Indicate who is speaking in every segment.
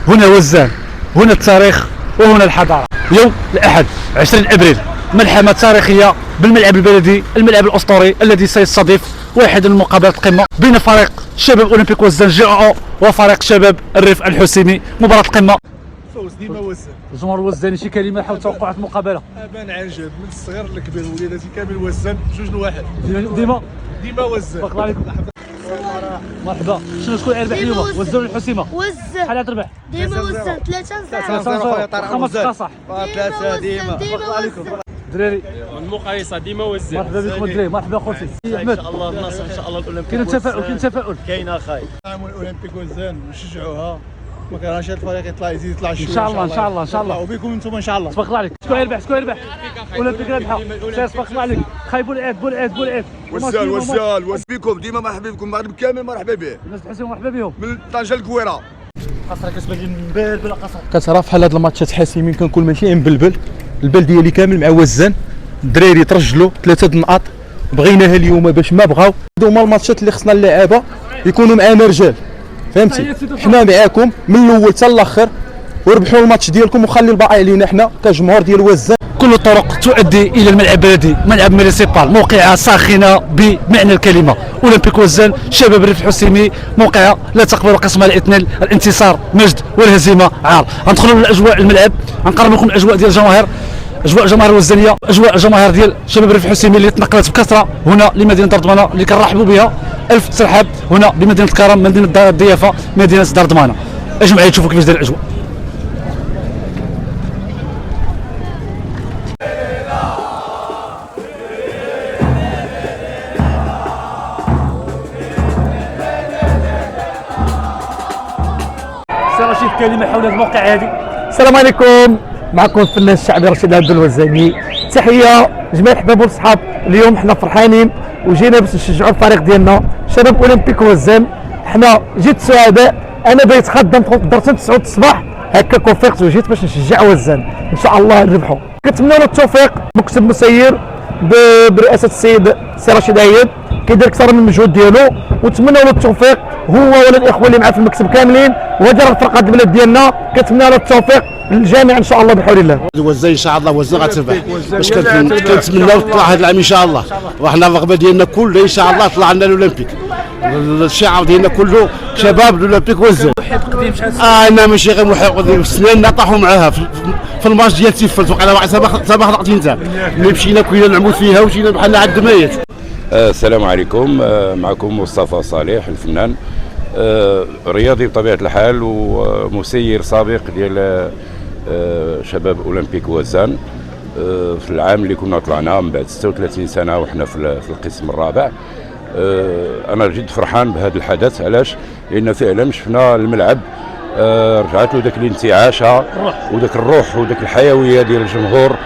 Speaker 1: هنا وزان، هنا التاريخ وهنا الحضاره. يوم الاحد 20 ابريل ملحمه تاريخيه بالملعب البلدي، الملعب الاسطوري الذي سيستضيف واحد من مقابلات القمه بين فريق شباب اولمبيك وزان جي او وفريق شباب الريف الحسيمي. مباراه القمه.
Speaker 2: فوز ديما وزان.
Speaker 1: الجمهور الوزاني شي كلمه حول توقعات المقابله؟
Speaker 2: ابان عن جد من الصغير للكبير وليداتي كامل وزان جوج لواحد. ديما وزان.
Speaker 1: بارك الله عليكم. مرحبا. شكون يربح اليوم؟ وزان ولا الحسيمه؟
Speaker 3: وزان.
Speaker 1: شحال تربح؟
Speaker 3: ديما وزان 3-0.
Speaker 2: خويا طارق
Speaker 1: خمس
Speaker 2: وزان.
Speaker 1: صح.
Speaker 2: 3 ديما.
Speaker 1: بارك الله عليكم. دراري
Speaker 4: من مقايصه ديما وزان.
Speaker 1: مرحبا بكم الدراري. مرحبا خوتي احمد.
Speaker 4: ان شاء الله النصر ان شاء الله الاولمبيك.
Speaker 1: كاين تفاؤل.
Speaker 4: كاين اخاي.
Speaker 2: الاولمبيك وزان نشجعوها، ما كرهناش هذا الفريق يطلع شويه.
Speaker 1: ان شاء الله
Speaker 2: وبكم انتم ان شاء الله.
Speaker 1: تبارك الله عليك. شكون يربح؟ اولمبيك رابحه. تبارك الله عليك. خايبوا العيد
Speaker 5: وزان بكم ديما مرحبا بكم، المغرب كامل مرحبا به.
Speaker 1: الناس الحسين مرحبا بهم.
Speaker 5: من طنجه لكويره.
Speaker 1: قصره كتبان لي مبلبل قصره.
Speaker 6: كترى فحال هاد الماتشات حاسمين كنكون ماشي مبلبل. البال ديالي كامل مع وزان، الدراري ترجلوا 3 النقاط بغيناها اليوم باش ما بغاو. هما الماتشات اللي خصنا اللعابه يكونوا معانا رجال، فهمتي؟ حنا معاكم من الاول حتى الاخر، وربحوا الماتش ديالكم وخلي الباقي علينا حنا كجمهور ديال وزان.
Speaker 1: كل الطرق تؤدي الى الملعب البلدي، ملعب مينيسيبال، موقعه ساخنه بمعنى الكلمه. اولمبيك وزان شباب الريف الحسيمي، موقعه لا تقبل قسمها الاثنين، الانتصار مجد والهزيمه عار. غندخلوا لاجواء الملعب، غنقرب لكم الاجواء ديال الجماهير، اجواء الجماهير الوزانيه، اجواء الجماهير ديال شباب الريف الحسيمي اللي تنقلت بكثره هنا لمدينه دار دمانه، اللي كنرحبوا بها الف ترحاب هنا بمدينه الكرم، مدينه الضيافه، مدينه دار دمانه. اجوا معايا تشوفوا كيفاش داير الاجواء. سي رشيد كلمه حول الموقع هذه.
Speaker 6: السلام عليكم، معكم الفنان الشعبي رشيد عبد الوزاني. تحيه جميع الاحباب والصحاب. اليوم حنا فرحانين وجينا باش نشجعوا الفريق ديالنا شباب اولمبيك وزان. حنا جيت سعداء، انا بغيت خدام درت 9 الصباح هكاك وفقت وجيت باش نشجع وزان. ان شاء الله نربحوا. كنتمنى له التوفيق، مكتب مسير برئاسه السيد سي رشيد عياد كيدير اكثر من المجهود ديالو، ونتمنى له التوفيق هو ولا الاخوه اللي معاه في المكتب كاملين وجرى الفرقه البلاد ديالنا. كنتمنى له التوفيق للجميع ان شاء الله بحول الله.
Speaker 7: وزان ان شاء الله وزان غتربح، باش كنتمناو تطلع هذا العام ان شاء الله، وحنا الرغبه ديالنا كلها ان شاء الله طلع لنا الاولمبيك. الشعار ديالنا كله شباب الاولمبيك وزان. انا ماشي غير محب قديم، سناننا طاحوا معاها في الماتش ديال تيفلت، وقع واحد سبق لقطتي انت ملي مشينا كلنا نعمود فيها ومشينا بحال عند الدمايات.
Speaker 8: السلام عليكم، معكم مصطفى صالح الفنان، رياضي بطبيعه الحال ومسير سابق ديال شباب اولمبيك وزان. في العام اللي كنا طلعنا من بعد 36 سنه وحنا في القسم الرابع. انا جد فرحان بهذا الحدث. علاش؟ لان فعلا شفنا الملعب رجعت له ذاك الانتعاش وذاك الروح وذاك الحيويه ديال الجمهور،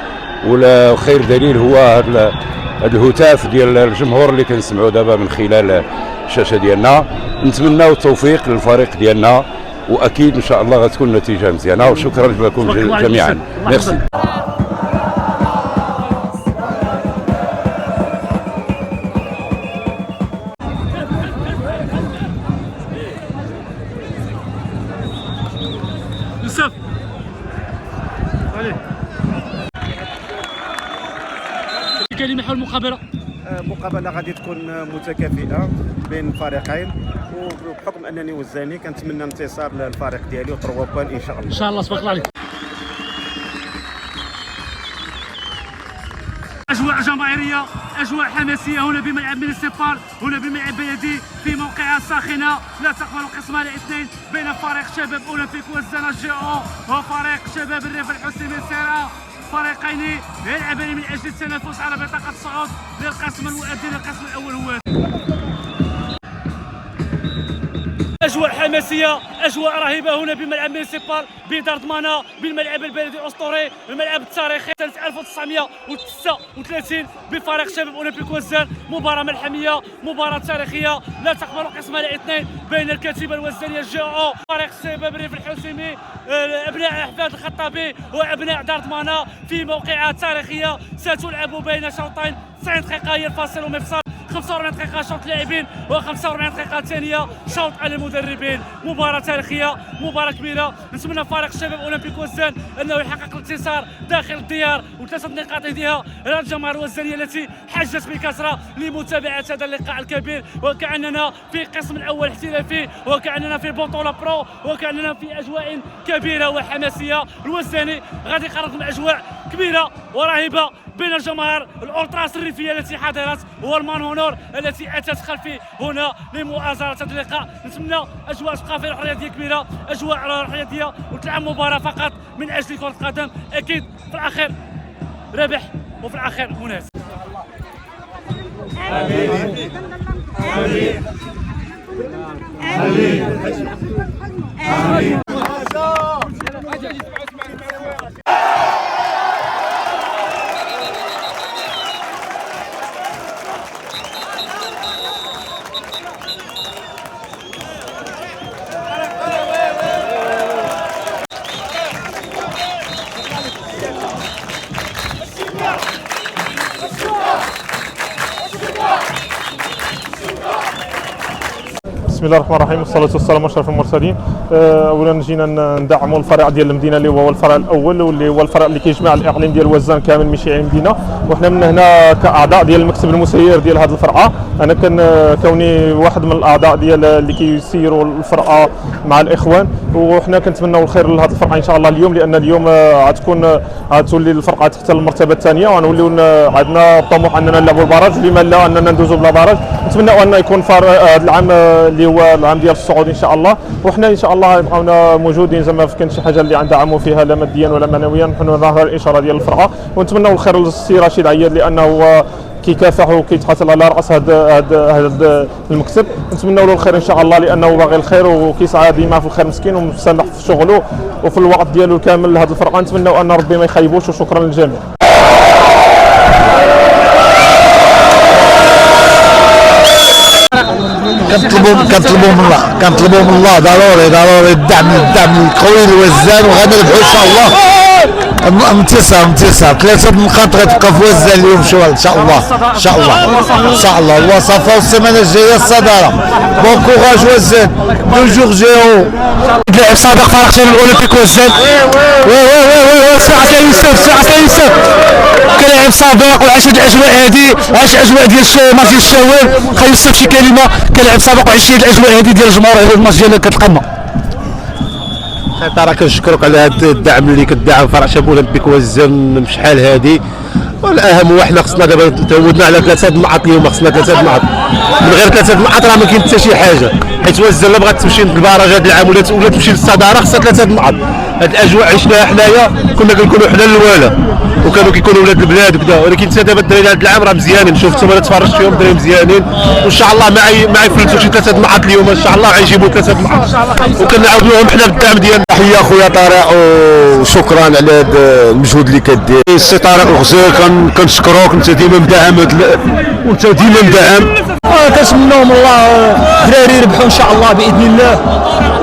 Speaker 8: ولا خير دليل هو هذا الهتاف ديال الجمهور اللي كنسمعوا دابا من خلال الشاشه ديالنا. نتمناو التوفيق للفريق ديالنا، واكيد ان شاء الله غتكون نتيجه مزيانه، وشكرا لكم جميعا. ميرسي.
Speaker 1: يوسف كلمه حول المقابله.
Speaker 9: مقابله غادي تكون متكافئه بين الفريقين، وبحكم انني وزاني كنتمنى انتصار للفريق ديالي و3 بوان ان شاء الله.
Speaker 1: ان شاء الله. تبارك الله عليك. اجواء جماهيريه، اجواء حماسيه هنا بملعب مينيسيبال، هنا بملعب بلدي في موقعه ساخنه لا تقبل قسمها الاثنين بين فريق شباب اولمبيك وزان جي او وفريق شباب الريف الحسيمي سيرا. فريقين يلعبان من اجل التنافس على بطاقه الصعود للقسم المؤدي للقسم الاول. هو اجواء حماسيه، اجواء رهيبه هنا بملعب مينيسيبال بدار دمانه، بالملعب البلدي الاسطوري، الملعب التاريخي سنه 1939 بفريق شباب اولمبيك وزان. مباراه ملحميه، مباراه تاريخيه لا تقبل قسمها الاثنين بين الكتيبه الوزانيه جي او فريق شباب الريف الحسيمي، ابناء احفاد الخطابي وابناء دار دمانه، في موقعه تاريخيه ستلعب بين شوطين 90 دقيقه هي الفاصل ومفصل 45 دقيقه شوط لاعبين و45 دقيقه ثانيه شوط على المدربين. مباراه تاريخيه، مباراه كبيره. نتمنى فريق الشباب اولمبيك وزان انه يحقق الانتصار داخل الديار، وثلاثه نقاط يديها على الجماهير الوزانيه التي حجت بكثره لمتابعه هذا اللقاء الكبير. وكاننا في القسم الاول احترافي، وكاننا في بطوله برو، وكاننا في اجواء كبيره وحماسيه. الوزاني غادي يقرب اجواء كبيره ورهيبه بين الجماهير الالتراس الريفيه التي حضرت والمان هونور التي اتت خلفي هنا لمؤازره هذا اللقاء. نتمنى اجواء ثقافيه رياضيه كبيره، اجواء رياضيه، وتلعب مباراه فقط من اجل كره القدم. اكيد في الاخير ربح وفي الاخير منافس. آمين. آمين. آمين.
Speaker 10: بسم الله الرحمن الرحيم، والصلاة والسلام على أشرف المرسلين. أولا جينا ندعموا الفريق ديال المدينة اللي هو الفريق الأول، واللي هو الفريق اللي كيجمع الإقليم ديال وزان كامل ماشي غير المدينة. وحنا من هنا كأعضاء ديال المكتب المسير ديال هذه الفرقة، أنا كوني واحد من الأعضاء ديال اللي كيسيروا الفرقة مع الإخوان، وحنا كنتمناو الخير لهذه الفرقة إن شاء الله اليوم، لأن اليوم غتولي الفرقة تحت المرتبة الثانية، وغنوليو عندنا الطموح أننا نلعبوا البراج، لما لا أننا ندوزوا بلا براج. نتمناو أن يكون هذا العام اللي هو العام ديال الصعود ان شاء الله، وحنا ان شاء الله يبقاونا موجودين زعما كان شي حاجه اللي عندعموا فيها لا ماديا ولا معنويا. نحن نظهر الاشاره ديال الفرقه، ونتمنوا الخير للسي رشيد عياد لانه كيكافح وكيتحصل على راس هذا المكتب. نتمنوا له الخير ان شاء الله لانه باغي الخير وكيسعى ديما في الخير مسكين ومسلح في شغله وفي الوقت ديالو الكامل لهذه الفرقه. نتمنوا ان ربي ما يخيبوش، وشكرا للجميع.
Speaker 7: كنطلبوا من الله ضروري الدعم القوي لوزان، وغادي نربحوا ان شاء الله. انتصار 3 نقاط غتبقى في وزان اليوم ان شاء الله الوصفه، والسيمانه الجايه الصداره. بون كوراج وزان، دو جور جيرو.
Speaker 1: لاعب سابق فريق شباب الاولمبيك وزان، ساعه يوسف كلاعب سابق وعاش هاد الاجواء هادي، عاش اجواء ديال ماتش الشوال. خلي يوسف شي كلمه كلاعب سابق وعاش هاد الاجواء هادي ديال الجمهور هذا الماتش ديال القمه.
Speaker 7: ترى كنشكرك على هذا الدعم اللي كتدعم فرع شباب اولمبيك وزان بشحال هادي. والاهم هو حنا خصنا دابا تعودنا على 3 نقاط اليوم، خصنا 3 نقاط. من غير 3 نقاط راه ما كاين حتى شي حاجه، حيت وزان لا بغات تمشي للبراج هذا العام ولا تمشي للصداره خصها 3 نقاط. هاد الاجواء عشناها حنايا، كنا كنكونوا حنا الوالا وكانوا كيكونوا ولاد البلاد وكذا، ولكن دابا الدراري هذا العام راه مزيانين. شفتهم انا تفرجت فيهم الدراري مزيانين، وان شاء الله ما يفلتوا شي 3 نقاط اليوم ان شاء الله، غيجيبوا 3 نقاط وكنعاودوهم حنا بالدعم ديالنا.
Speaker 5: تحيه خويا طارق وشكرا على هذا المجهود اللي كدير. السي طارق الغزال كنشكروك، انت ديما مدعم وانت ديما مدعم.
Speaker 6: كنتمناو من الله الدراري يربحوا ان شاء الله باذن الله،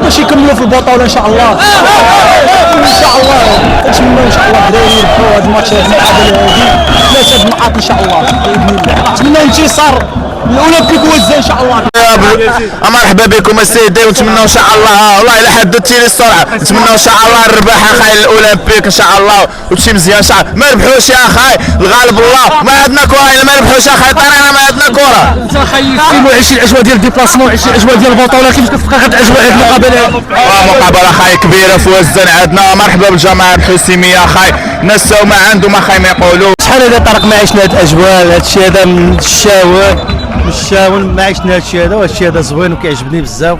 Speaker 6: باش يكملوا في البطوله ان شاء الله. ان شاء الله كنتمناو ان شاء الله الدراري يربحوا هذا الماتش، هذه المقابله هذه 3 نقاط ان شاء الله باذن الله. نتمنى انتصار الاولمبيك وزان ان شاء الله.
Speaker 5: مرحبا بكم السيدي، ونتمنى ان شاء الله والله الى حد التيري السرعه، نتمنى ان شاء الله الرباح اخاي الاولمبيك ان شاء الله وتمشي مزيان ان شاء الله. ما ربحوش يا اخاي، الغالب الله، ما عندنا كره الا ما ربحوش اخاي طارينا، ما عندنا كره.
Speaker 1: انت خايف وعيش الاجواء ديال الديبلاسمون وعيش الاجواء ديال البطوله، كيفاش كتلقى هاد الاجواء هاد المقابله؟
Speaker 5: مقابله اخاي كبيره في وزان عندنا. مرحبا بالجماعه الحسيميه اخاي، نساو ما عندهم اخاي ما يقولوا.
Speaker 6: شحال هذا طارق ما عشنا هاد الاجواء، هاد الشيء هذا من الشاون ما عشنا هاد الشيء هذا، وهاد الشيء هذا زوين وكيعجبني بزاف،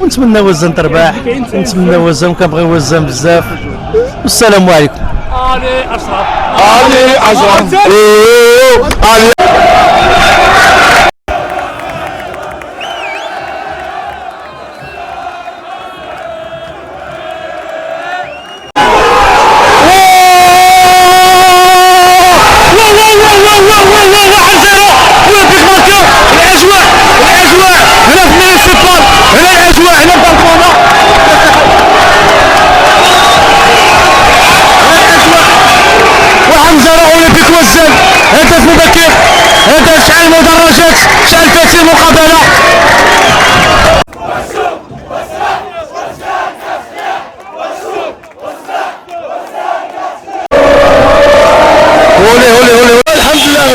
Speaker 6: ونتمنى وزان تربح، نتمنى وزان، وكنبغي وزان بزاف. والسلام عليكم.
Speaker 1: علي اشرف هدف مبكر شحال فات في المقابله.
Speaker 7: الحمد لله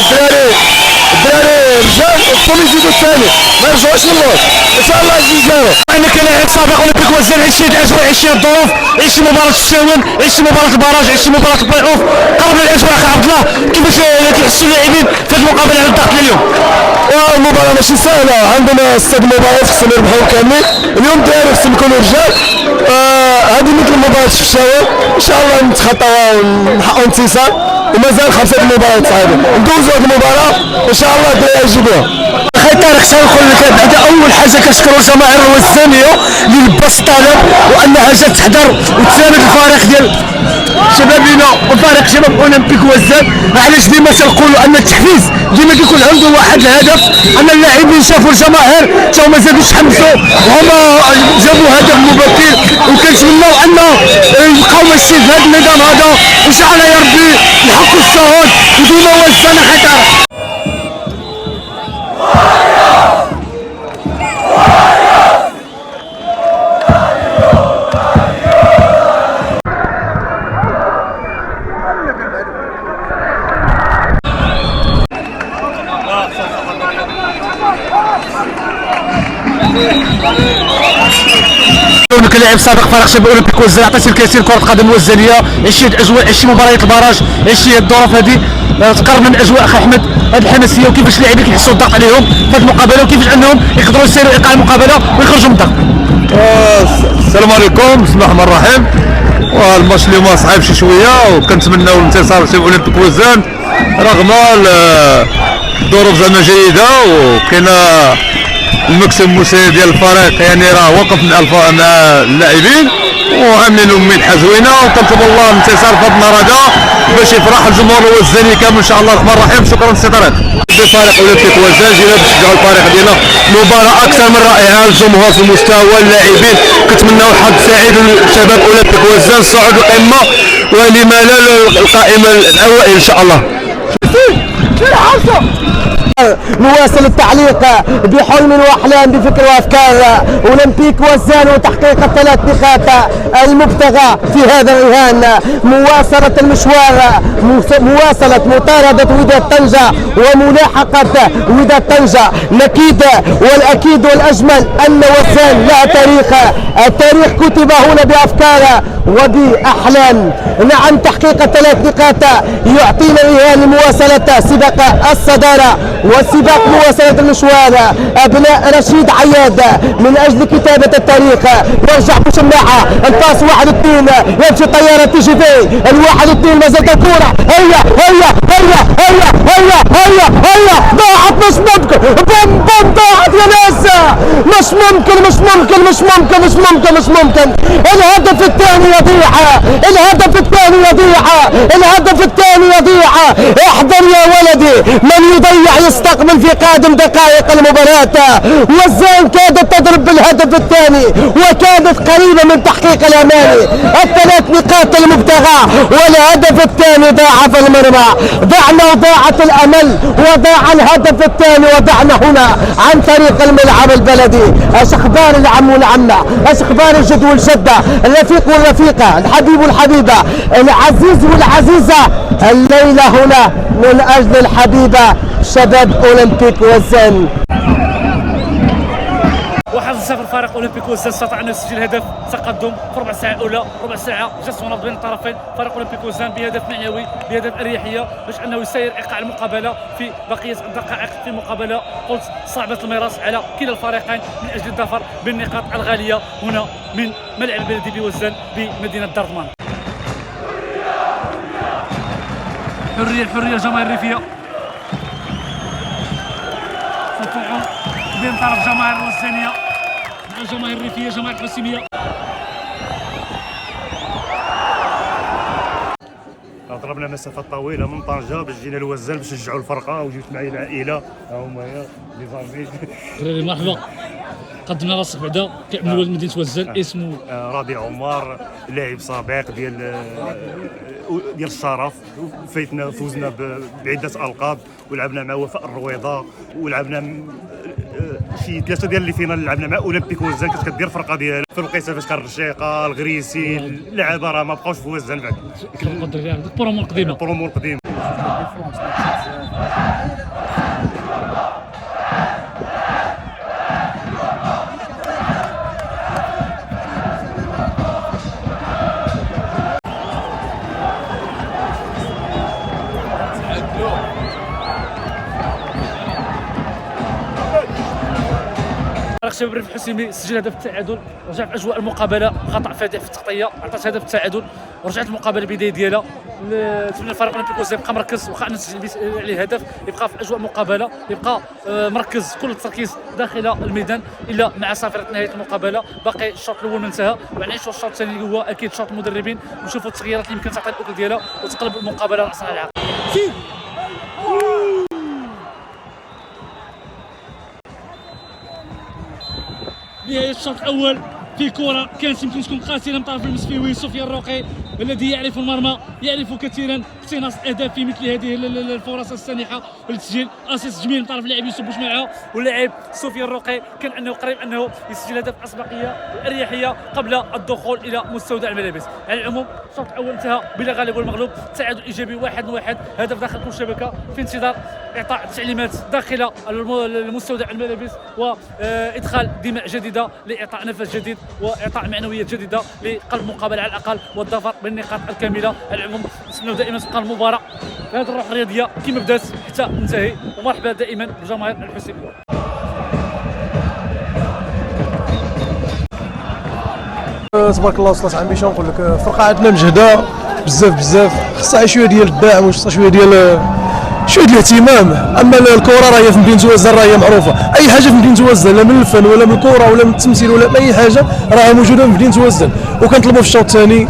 Speaker 7: الدراري رجال وصلوا يزيدوا الثاني ما يرجعوش للور ان شاء الله يزيدوا.
Speaker 1: انا كلاعب سابق اولمبيك وزان عشت الاجواء عشت الظروف عشت مباراه الشاون عشت مباراه البراج عشت مباراه البلاي اوف قرب الاجواء اخي عبد الله كيفاش كيحسوا اللاعبين في هذه المقابله على الضغط اليوم؟
Speaker 7: المباراه ماشي سهله عندنا 6 مباريات خصنا نربحوا كاملين اليوم الدراري خصهم يكونوا رجال. هذه مثل المباراه في الشاون ان شاء الله نتخطاوها ونحققوا انتصار ومازال 5 مباريات صعيبه ندوزوا هذه المباراه ان شاء الله الدراري يجيبوها.
Speaker 1: اخي طارق سنقول لك بعد اول حاجه كنشكروا الجماهير الوزانيه اللي لبس الطلب وانها جات تحضر وتساند الفريق ديال شبابنا وفريق شباب اولمبيك وزان. علاش ديما تنقولوا ان التحفيز ديما كيكون عنده واحد الهدف ان اللاعبين شافوا الجماهير حتى هما زادوا تحمسوا وهما جابوا هدف مبكر وكنتمناو ان يبقاو ماشيين في هذا النظام هذا ان شاء الله يا ربي نحققوا الصعود وديما وزان اخي طارق. كلاعب سابق فريق شباب اولمبيك وزان عطيت الكثير كره القدم الوزانيه عشت اجواء عشت مباريات البراج عشت الظروف هذه تقرب من الاجواء اخي احمد هذه الحماسيه وكيفاش اللاعبين كيحسوا الضغط عليهم في هذه المقابله وكيفاش انهم يقدروا يسيروا ايقاع المقابله ويخرجوا من الضغط.
Speaker 2: السلام عليكم بسم الله الرحمن الرحيم. والماتش اليوم صعيب شي شويه وكنتمناو الانتصار شباب اولمبيك وزان رغم الظروف زعما جيده وكاينه المكسب المساعد ديال الفريق يعني راه وقف مع اللاعبين وعاملين لهم منحه زوينه وكنطلب الله الانتصار في هذا النهار هذا باش يفرح الجمهور الوزاني كامل ان شاء الله الرحمن الرحيم. شكرا سي طارق. فريق اولمبيك وزان جينا باش نشجعوا الفريق ديالنا مباراه اكثر من رائعه الجمهور في المستوى اللاعبين كنتمناو حظ سعيد لشباب اولمبيك وزان الصعود القمه ولما لا القائمه الاوائل ان شاء الله.
Speaker 6: نواصل التعليق بحلم واحلام بفكر وافكار اولمبيك وزان وتحقيق ال3 نقاط المبتغى في هذا الرهان. مواصله المشوار مواصله مطارده وداد طنجه وملاحقه وداد طنجه. نكيد والاكيد والاجمل ان وزان لها تاريخ. التاريخ كتب هنا بافكار وباحلام. نعم تحقيق ال3 نقاط يعطينا رهان لمواصله سباق الصداره وسباق مواصلة المشوار. أبناء رشيد عياد من أجل كتابة التاريخ يرجع بشماعة الباس 1-2 يمشي طيارة تي جي في 1-2 ما زالت الكورة هيا ضاعت مش ممكن بوم ضاعت يا ناس مش ممكن الهدف الثاني يضيع احذر يا ولدي من يضيع يستقبل في قادم دقائق المباراة. وزان كادت تضرب بالهدف الثاني وكادت قريبة من تحقيق الأماني. ال3 نقاط المبتغى والهدف الثاني ضاع في المرمى. ضعنا وضاعت الأمل وضاع الهدف الثاني وضعنا هنا عن طريق الملعب البلدي. اش اخبار العم والعمة اش اخبار الجد والجدة الرفيق والرفيقة الحبيب والحبيبة العزيز والعزيزة الليلة هنا من أجل الحبيبة شباب اولمبيك وزان.
Speaker 1: 1-0 فريق اولمبيك وزان استطاع ان يسجل هدف تقدم في ربع ساعه اولى. ربع ساعه جس ونبض بين الطرفين. فريق اولمبيك وزان بهدف معنوي بهدف اريحيه باش انه يسير ايقاع المقابله في بقيه الدقائق في مقابله قلت صعبه المراس على كلا الفريقين من اجل الظفر بالنقاط الغاليه هنا من ملعب البلدي بوزان بمدينه دردمان. الحريه جماهير الريفيه تفاعل بين طرف جماهير الوزانيه مع جماهير الريفيه جماهير الحسيميه.
Speaker 11: ضربنا مسافات طويله من طنجه باش جينا لوزان باش نشجعوا الفرقه وجبت معي العائله ها هما لي زامي.
Speaker 1: مرحبا. قدمنا راسك بعدا كابن مدينه وزان اسمه
Speaker 11: راضي عمر، لاعب سابق ديال الشرف، فوزنا بعده القاب، ولعبنا مع وفاء الرويضه، ولعبنا شي 3 ديال اللي فينا لعبنا مع اولمبيك وزان، كانت كدير فرقه ديالها في الوقيته فاش كان الرشيقه الغريسي اللعابه راه ما بقاوش في وزان بعد
Speaker 1: البرومو القديمه شباب ريف الحسيمي سجل هدف التعادل، رجع في اجواء المقابله، خطا فادح في التغطيه عطات هدف التعادل، ورجعت المقابله البدايه ديالها. تمنى الفريق الاولمبيك وزان يبقى مركز، واخا نسجل عليه هدف يبقى في اجواء مقابله، يبقى مركز كل التركيز داخل الميدان الا مع صافره نهايه المقابله. باقي الشوط الاول ما انتهى، وغنعيشوا الشوط الثاني اللي هو اكيد شوط المدربين، ونشوفوا التغييرات اللي يمكن تعطي الاكل ديالها وتقلب المقابله راسا على العقل. نهاية الشوط الأول في كرة كانت يمكن تكون قاتلة من طرف المسفيوي سفيان الروقي الذي يعرف المرمى، يعرف كثيرا اقتناص الأهداف في مثل هذه الفرص السانحة والتسجيل. اسيست جميل من طرف اللاعب يوسف بوشماعة، واللاعب سفيان الروقي كان انه قريب انه يسجل هدف الاسبقية والاريحية قبل الدخول الى مستودع الملابس. على العموم الشوط الأول انتهى بلا غالب والمغلوب، تعادل ايجابي 1-1، هدف داخل كل شبكة، في انتظار اعطاء التعليمات داخل المستودع الملابس وادخال دماء جديده لاعطاء نفس جديد واعطاء معنويات جديده لقلب مقابله على الاقل والظفر بالنقاط الكامله. على العموم نتمنوا دائما تبقى المباراه بهذه الروح الرياضيه كما بدات حتى تنتهي، ومرحبا دائما بالجماهير الحسيميه.
Speaker 6: تبارك الله وصلت عمي، شنو نقول لك، الفرقه عندنا مجهده بزاف خصها شويه ديال الدعم وخصها شويه ديال الاهتمام. اما الكره راهي في مدينه وزان راهي معروفه، اي حاجه في مدينه وزان لا من الفن ولا من الكره ولا من التمثيل ولا من اي حاجه راهي موجوده في مدينه وزان، وكنطلبوا في الشوط الثاني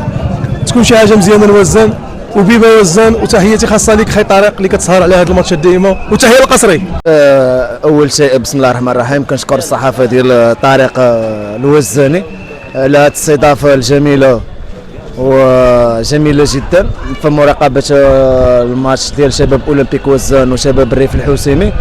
Speaker 6: تكون شي حاجه مزيانه لوزان وبيبا وزان. وتحياتي خاصه ليك خي طارق اللي كتسهر على هاد الماتشات دائما، وتحيه للقصري.
Speaker 5: اول شيء بسم الله الرحمن الرحيم كنشكر الصحافه ديال طارق الوزاني على هذه الاستضافه الجميله وجميله جدا في مراقبه الماتش ديال شباب اولمبيك وزان وشباب الريف الحسيمي،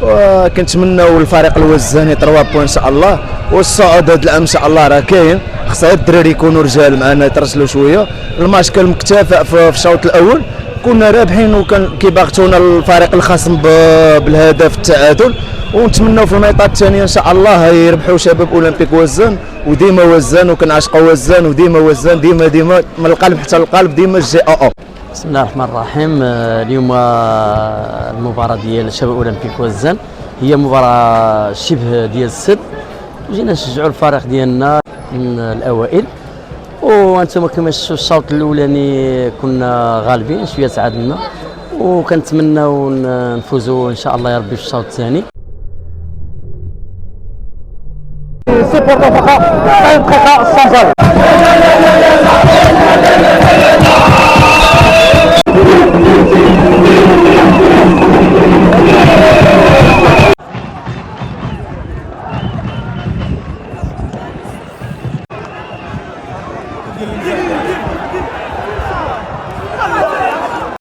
Speaker 5: وكنتمناو الفريق الوزاني 3 بوان ان شاء الله، والصعود هذا العام ان شاء الله راه كاين، خصها الدراري يكونوا رجال معنا يترجلوا شويه. الماتش كان مكتفى في الشوط الاول، كنا رابحين وكان كيباغتونا الفريق الخصم بالهدف التعادل، ونتمناو في الميطات الثانيه ان شاء الله يربحوا شباب اولمبيك وزان، وديما وزان وكنعشقوا وزان، وديما وزان ديما من القلب حتى القلب ديما الجي او.
Speaker 12: بسم الله الرحمن الرحيم. اليوم المباراه ديال شباب اولمبيك وزان هي مباراه شبه ديال السد، جينا نشجعوا الفريق ديالنا من الاوائل، وانتم كما شفتوا الشوط الاولاني كنا غالبين شويه تعادلنا، وكنتمناو نفوزوا ان شاء الله يا ربي في الشوط الثاني.
Speaker 6: سيبورتو فقط 90 دقيقه الصنصال.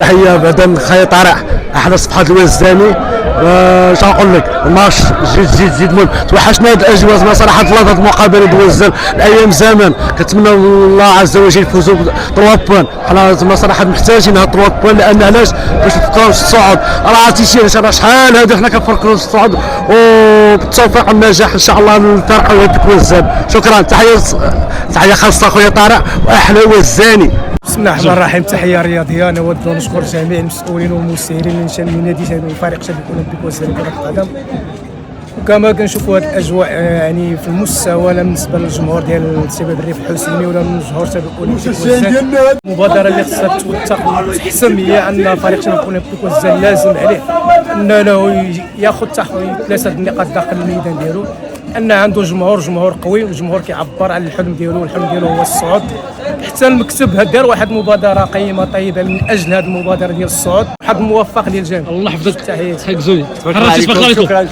Speaker 7: تحيه بعدا خي طارق احد صفحات الوزاني. اش نقول لك، الماتش جد مهم، توحشنا هاد الاجواء ما صراحه. ثلاثه المقابله دوزان الايام زمان، كنتمنى الله عز وجل يفوزوا ب 3 بوان. حنا ما صراحه محتاجين هاد 3 بوان، لان علاش باش نفكروا في الصعود. راه عرفتي شحال هذا حنا كنفكروا في الصعود، وبالتوفيق والنجاح ان شاء الله للفرقه اولمبيك وزان. شكرا، تحيه خاصه خويا طارق واحلى وزاني.
Speaker 6: بسم الله الرحمن الرحيم. تحيه رياضيه، نود نشكر جميع المسؤولين والمسيرين من نادي فريق شباب اولمبيك وزان كره القدم، وكما كنشوفوا هذه الاجواء يعني في المستوى لا بالنسبه للجمهور ديال شباب الريف الحسيمي ولا من جمهور شباب اولمبيك وزان. المبادره اللي خصها توثق وتحسم هي ان فريق شباب اولمبيك وزان لازم عليه انه ياخذ 3 النقاط داخل الميدان ديالو، ان عنده جمهور قوي، وجمهور كيعبر على الحلم ديالو، والحلم ديالو هو الصعود. حتى المكتب دار واحد المبادره قيمه طيبه من اجل هذه المبادره ديال الصعود. حظ موفق ديال الجميع.
Speaker 1: الله يحفظك.
Speaker 6: تحياتي.
Speaker 1: حق زوين.
Speaker 6: شكرا.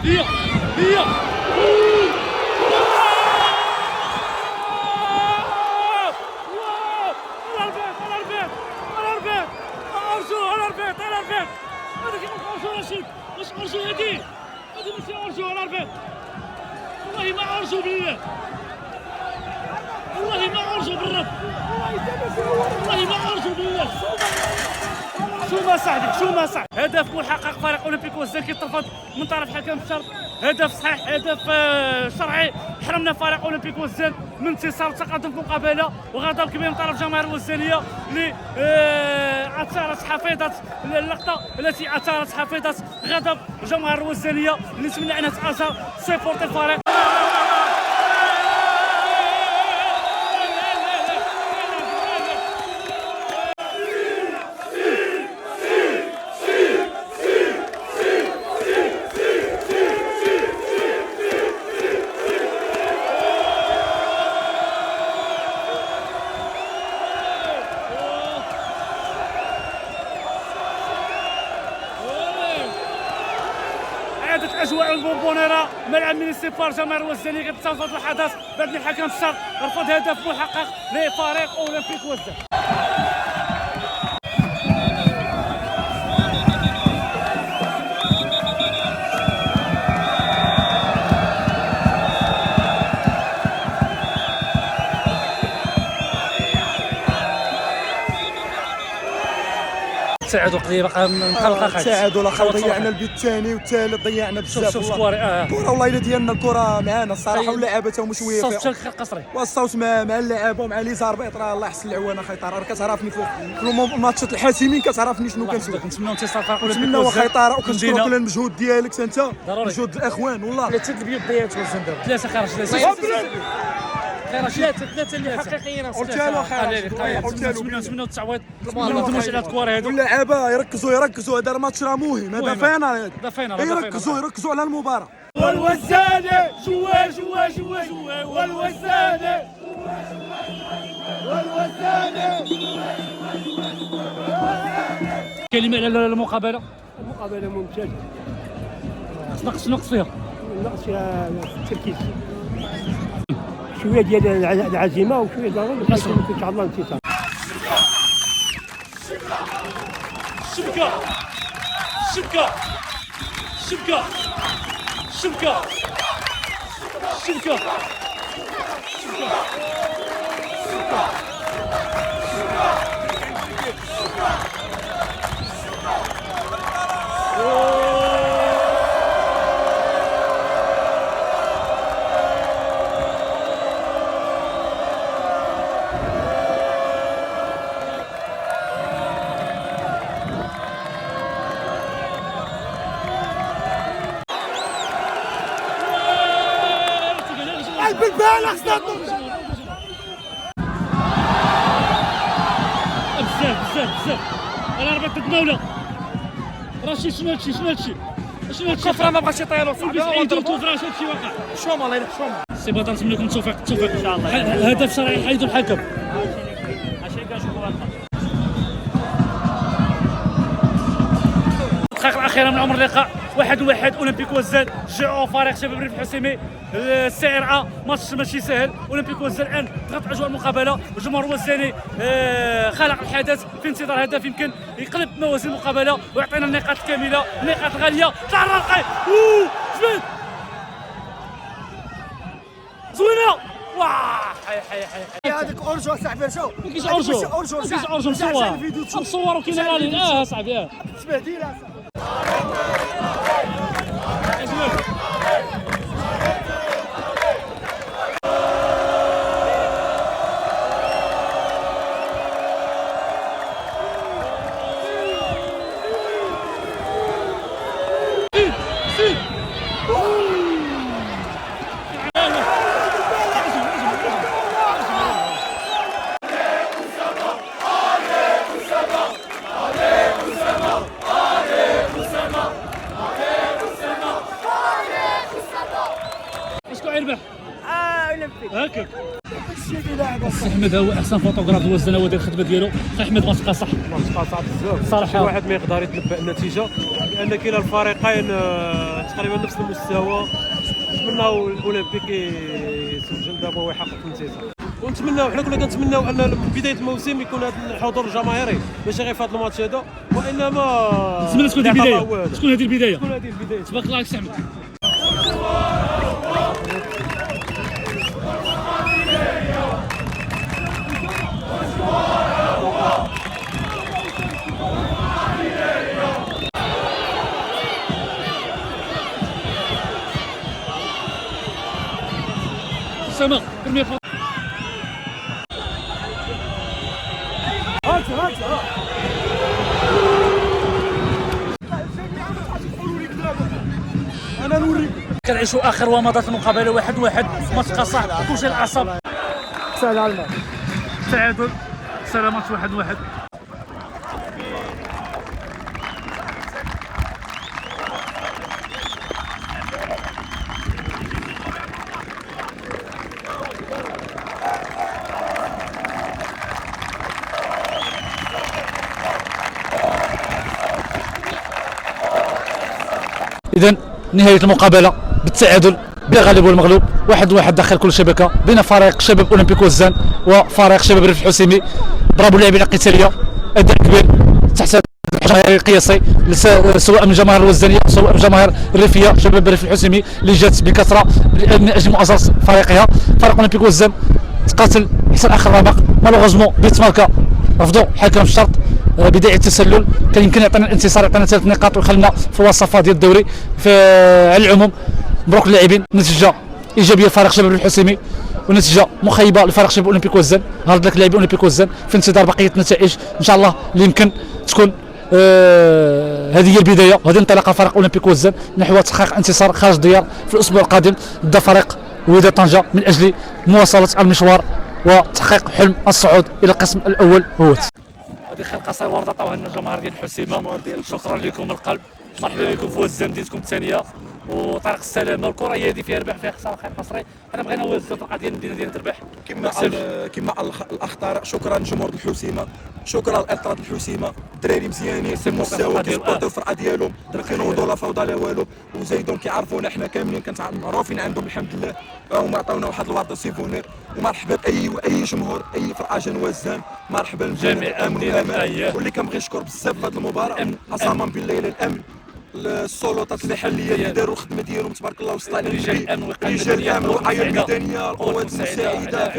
Speaker 13: والله ما أرجو بالله، والله ما أرجو بالرب، والله ما أرجو بالله. شو ما صاحبي شو ما صاحبي، هدف محقق فريق أولمبيك وزان كيترفض من طرف حكم الشرط، هدف صحيح هدف شرعي، حرمنا فريق أولمبيك وزان من انتصار وتقدم في المقابلة، وغضب كبير من طرف الجماهير الوزانية اللي أثارت حافظة اللقطة التي أثارت حافظة غضب الجماهير الوزانية اللي نتمنى أنها تأثر سيبورتي الفريق. اجواء البونبونيرا ملعب مينيسيبال جماهير الوزانيه كتنتظر الحدث بعد ما حكم الشرط رفض هدف محقق لفريق اولمبيك وزان. تعادل قضيه بقى مقلقه خالص.
Speaker 14: تعادل اخا ضيعنا البيت الثاني والثالث ضيعنا بزاف.
Speaker 13: شوف الكره
Speaker 14: والله الا ديالنا الكره معانا الصراحه واللعابه تاهما شويه
Speaker 13: الصوت قصري
Speaker 14: والصوت مع اللعابه ومع لي زاربيط راه الله يحسن العوان اخي طارق راه كتعرفني في الماتشات الحاسمين كتعرفني شنو كنسوي.
Speaker 13: نتمناو انتصار فريق اولمبيك
Speaker 14: نتمناو اخي طارق وكنشكرك على المجهود ديالك انت مجهود الاخوان والله.
Speaker 13: 3 البيوت ضيعت وزن دابا 3 خرج 3 حقيقيين
Speaker 14: قلتها له اخي
Speaker 13: نتمناو التعويض ما ندوموش على الكره هادو
Speaker 14: واللعابه يركزوا هذا الماتش راه مهم هذا فينال يركزوا على المباراه.
Speaker 13: والوزانه جوا والوزانه كلمه على المقابله
Speaker 15: ممتازه.
Speaker 13: نقص فيها
Speaker 15: التركيز شويه ديال العزيمه وشويه ديال ان شاء الله انتصار.
Speaker 13: شبكه
Speaker 14: بالبال خصنا
Speaker 13: بزاف انا ربيت الدوله رشيد شنو هادشي
Speaker 14: كفره ما بغاش يطيروا
Speaker 13: صاحبي ونضربوا فراش هادشي واقع
Speaker 14: شوم الله يرحم شوم
Speaker 13: سي بطل نتمنى لكم التوفيق ان شاء الله. هدف شرعي حيدوا الحكم. الدقائق الاخيره من عمر اللقاء 1-1 اولمبيك وزان شجعوا فريق شباب الريف الحسيمي السي ار ماتش ماشي سهل. اولمبيك وزان الان ضغط اجواء المقابله والجمهور الوزاني خلق الحدث في انتظار هدف يمكن يقلب موازين المقابله ويعطينا النقاط الكامله النقاط الغاليه. طلع الرقي جبد زوينه واه حي
Speaker 14: هذاك اورجو صاحبي شو
Speaker 13: ما كاينش اورجو مصور وكاين رالي صاحبي
Speaker 14: تبهديله
Speaker 13: هكاك السي احمد هو احسن فوتوغراف الوزن هو داير الخدمه ديالو. احمد ما تبقى صح
Speaker 4: بزاف صراحه.
Speaker 13: صراحه
Speaker 4: واحد ما يقدر يتنبأ النتيجه لان كلا الفريقين تقريبا نفس المستوى. نتمناو الاولمبيك يسجل دابا ويحقق الانتصار، ونتمناو حنا كنا كنتمناو ان من بدايه الموسم يكون هذا الحضور الجماهيري ماشي غير في هذا الماتش هذا، وانما
Speaker 13: نتمنى تكون هذه البدايه، تكون هذه البدايه. تبارك الله عليك سي احمد. سما برمية انا نوريك. كنعيشوا اخر ومضات المقابله 1-1 ماتش قصح كلشي العصب. سهل على الماء تعادل سلامات 1-1.
Speaker 1: إذن نهاية المقابلة بالتعادل بالغالب والمغلوب 1-1 داخل كل شبكة بين فريق شباب أولمبيك وزان وفريق شباب ريف الحسيمي. برافو اللاعبين القتالية، أداء كبير تحت الجماهير القياسي سواء من جماهير الوزانية سواء من جماهير الريفية. شباب ريف الحسيمي اللي جات بكثرة من أجل مؤازرة فريقها. فريق أولمبيك وزان تقاتل حتى آخر رمق، مالوغوزمون بيتماركا رفضوا حكم الشرط بداية التسلل. كان يمكن يعطينا الانتصار، يعطينا 3 نقاط ويخلينا في الوصفة ديال الدوري. على العموم مبروك للاعبين، نتيجة إيجابية لفريق شباب الحسيمي ونتيجة مخيبة لفريق شباب أولمبيك وزان. هارد لك لاعبي أولمبيك وزان في انتظار بقية النتائج إن شاء الله اللي يمكن تكون هذه هي البداية وهذه انطلاقة فريق أولمبيك وزان نحو تحقيق انتصار خارج الديار في الأسبوع القادم ضد فريق وداد طنجة من أجل مواصلة المشوار وتحقيق حلم الصعود إلى القسم الأول. هو
Speaker 13: هذه خلقه صغيره ورده عطاوها لنا الجماهير ديال الحسيمه. شكرا لكم من القلب، مرحبا بكم في وزان ديالكم الثانيه وطريق السلامه. الكره هي هذه فيها ربح فيها خساره خير قصري. حنا بغينا وزان الفرقه ديال المدينه ديال تربح
Speaker 14: كما الاخطار. شكرا جمهور الحسيمه، شكرا لإطارات الحسيمه، الدراري مزيانين في المستوى كيسبورتو الفرقه ديالهم، ما كينوضوا لا فوضى لا والو، وزايدهم كيعرفونا حنا كاملين معروفين عندهم الحمد لله. هما عطاونا واحد الوارد سيفونير. ومرحبا باي جمهور اي فرقه جن وزان، مرحبا بالجميع الامن والامان. واللي كنبغي نشكر بزاف في هذه المباراه قسما بالله الامن السلطات المحليه اللي داروا الخدمه ديالهم تبارك الله وسط رجال الامن والرعايه الميدانيه القوات المساعده.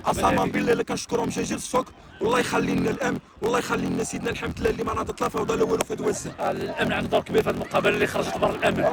Speaker 14: قسما بالله اللي كنشكرهم جاجيل السوق. والله يخلي لنا الامن، والله يخلي لنا سيدنا الحمد لله اللي ما ناضت لا فوضى لا والو في هذا وزان.
Speaker 13: الامن عنده دور كبير في هذه المقابله اللي خرجت برا الامن.